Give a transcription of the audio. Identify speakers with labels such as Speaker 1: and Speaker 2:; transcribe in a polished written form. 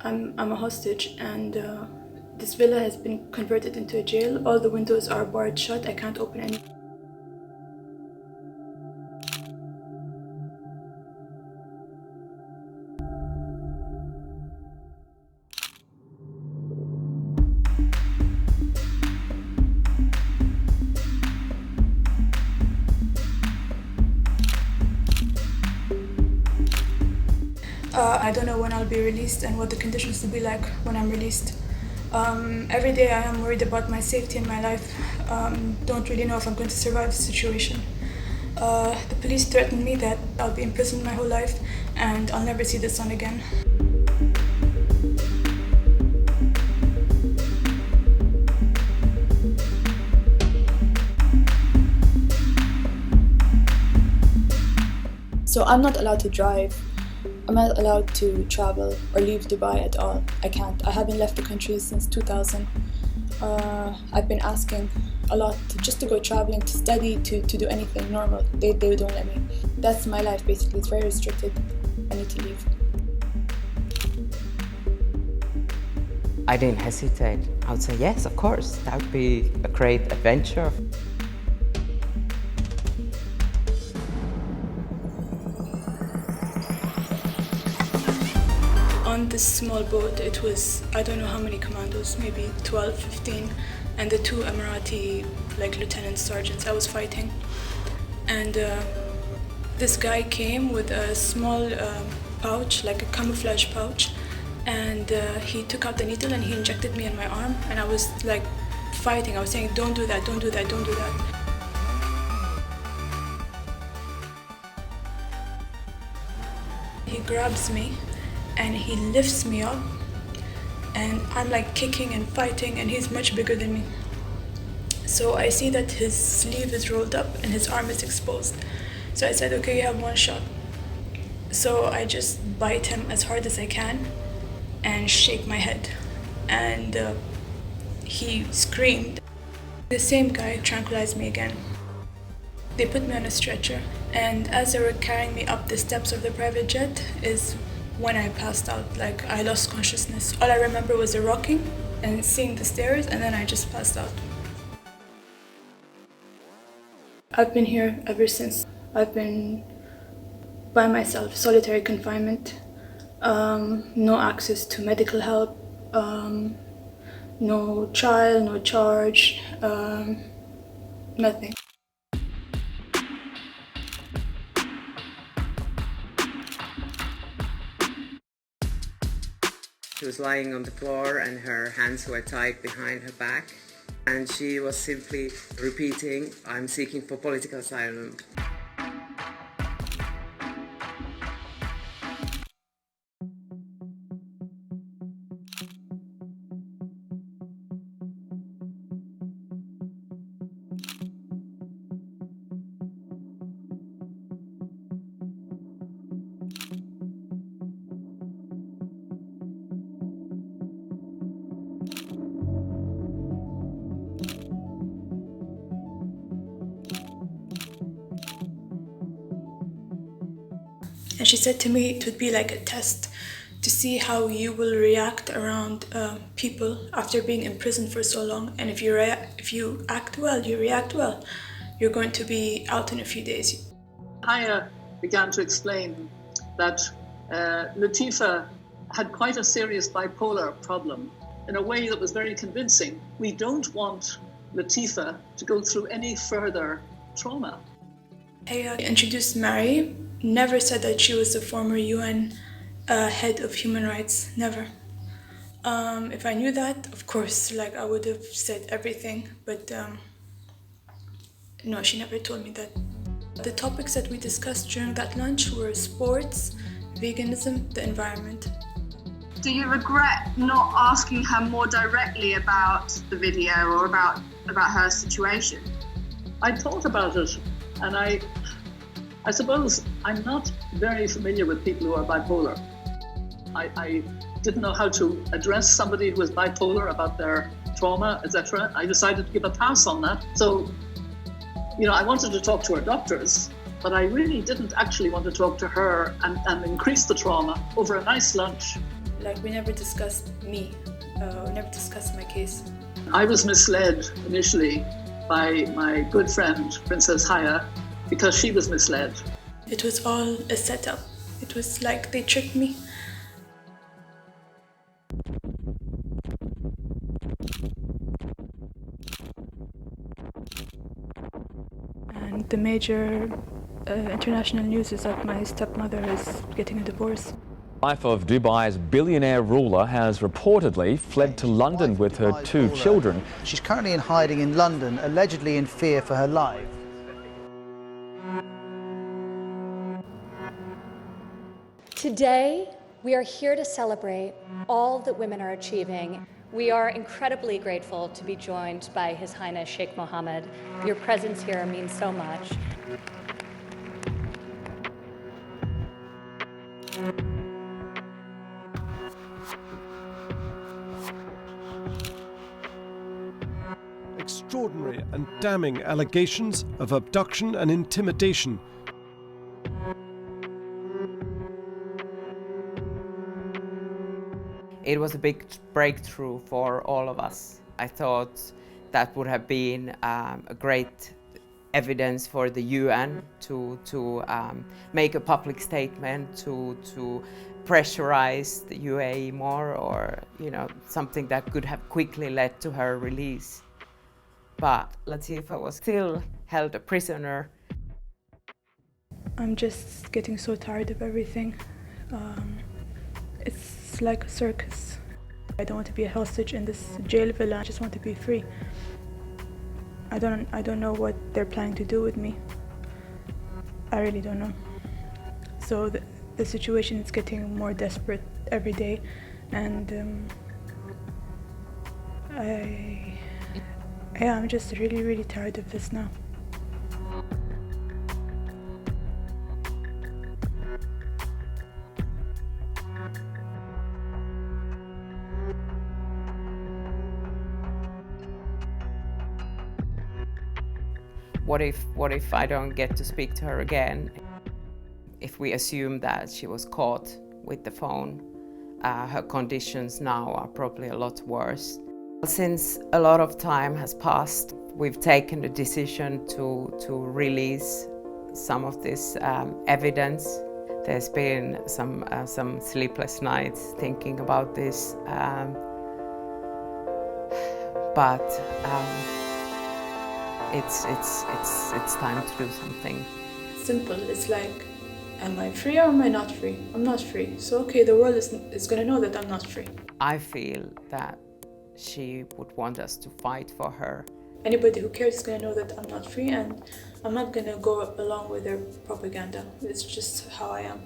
Speaker 1: I'm a hostage, and this villa has been converted into a jail. All the windows are barred shut. I can't open any. I don't know when I'll be released and what the conditions will be like when I'm released. Every day I am worried about my safety and my life. Don't really know if I'm going to survive the situation. The police threatened me that I'll be imprisoned my whole life and I'll never see the sun again. So I'm not allowed to drive. I'm not allowed to travel or leave Dubai at all. I can't. I haven't left the country since 2000. I've been asking a lot just to go traveling, to study, to do anything normal. They don't let me. That's my life basically. It's very restricted. I need to leave.
Speaker 2: I didn't hesitate. I would say yes, of course. That would be a great adventure.
Speaker 1: On this small boat, it was, I don't know how many commandos, maybe 12, 15, and the two Emirati lieutenants, sergeants I was fighting. And this guy came with a small pouch, like a camouflage pouch, and he took out the needle and he injected me in my arm, and I was fighting. I was saying, don't do that, don't do that, don't do that. He grabs me and he lifts me up, and I'm kicking and fighting, and he's much bigger than me. So I see that his sleeve is rolled up and his arm is exposed. So I said, okay, you have one shot. So I just bite him as hard as I can and shake my head. And he screamed. The same guy tranquilized me again. They put me on a stretcher, and as they were carrying me up the steps of the private jet is when I passed out. I lost consciousness. All I remember was the rocking and seeing the stairs, and then I just passed out. I've been here ever since. I've been by myself, solitary confinement, no access to medical help, no trial, no charge, nothing.
Speaker 2: She was lying on the floor and her hands were tied behind her back, and she was simply repeating, "I'm seeking for political asylum."
Speaker 1: And she said to me it would be like a test to see how you will react around people after being in prison for so long. And if you act well, you react well, you're going to be out in a few days.
Speaker 3: Haya began to explain that Latifa had quite a serious bipolar problem in a way that was very convincing. We don't want Latifa to go through any further trauma.
Speaker 1: Haya introduced Mary, never said that she was the former UN head of human rights, never. If I knew that, of course, I would have said everything, but no, she never told me that. The topics that we discussed during that lunch were sports, veganism, the environment.
Speaker 4: Do you regret not asking her more directly about the video or about her situation?
Speaker 3: I thought about it, and I suppose I'm not very familiar with people who are bipolar. I didn't know how to address somebody who was bipolar about their trauma, etc. I decided to give a pass on that. So, I wanted to talk to her doctors, but I really didn't actually want to talk to her and increase the trauma over a nice lunch.
Speaker 1: Like, we never discussed me. We never discussed my case.
Speaker 3: I was misled initially by my good friend, Princess Haya, because she was misled.
Speaker 1: It was all a setup. It was like they tricked me. And the major international news is that my stepmother is getting a divorce.
Speaker 5: Wife of Dubai's billionaire ruler has reportedly fled to London with her 2 children.
Speaker 6: She's currently in hiding in London, allegedly in fear for her life.
Speaker 7: Today, we are here to celebrate all that women are achieving. We are incredibly grateful to be joined by His Highness Sheikh Mohammed. Your presence here means so much.
Speaker 8: Extraordinary and damning allegations of abduction and intimidation.
Speaker 2: It was a big breakthrough for all of us. I thought that would have been a great evidence for the UN to make a public statement, to pressurize the UAE more, or something that could have quickly led to her release. But Latifa was still held a prisoner.
Speaker 1: I'm just getting so tired of everything. It's like a circus. I don't want to be a hostage in this jail villa. I just want to be free. I don't know what they're planning to do with me. I really don't know. So the situation is getting more desperate every day, and I'm just really, really tired of this now.
Speaker 2: What if I don't get to speak to her again? If we assume that she was caught with the phone, her conditions now are probably a lot worse. Since a lot of time has passed, we've taken the decision to release some of this evidence. There's been some sleepless nights thinking about this, but it's time to do something.
Speaker 1: Simple. It's like, am I free or am I not free? I'm not free. So okay, the world is gonna know that I'm not free.
Speaker 2: I feel that she would want us to fight for her.
Speaker 1: Anybody who cares is gonna know that I'm not free, and I'm not gonna go along with their propaganda. It's just how I am.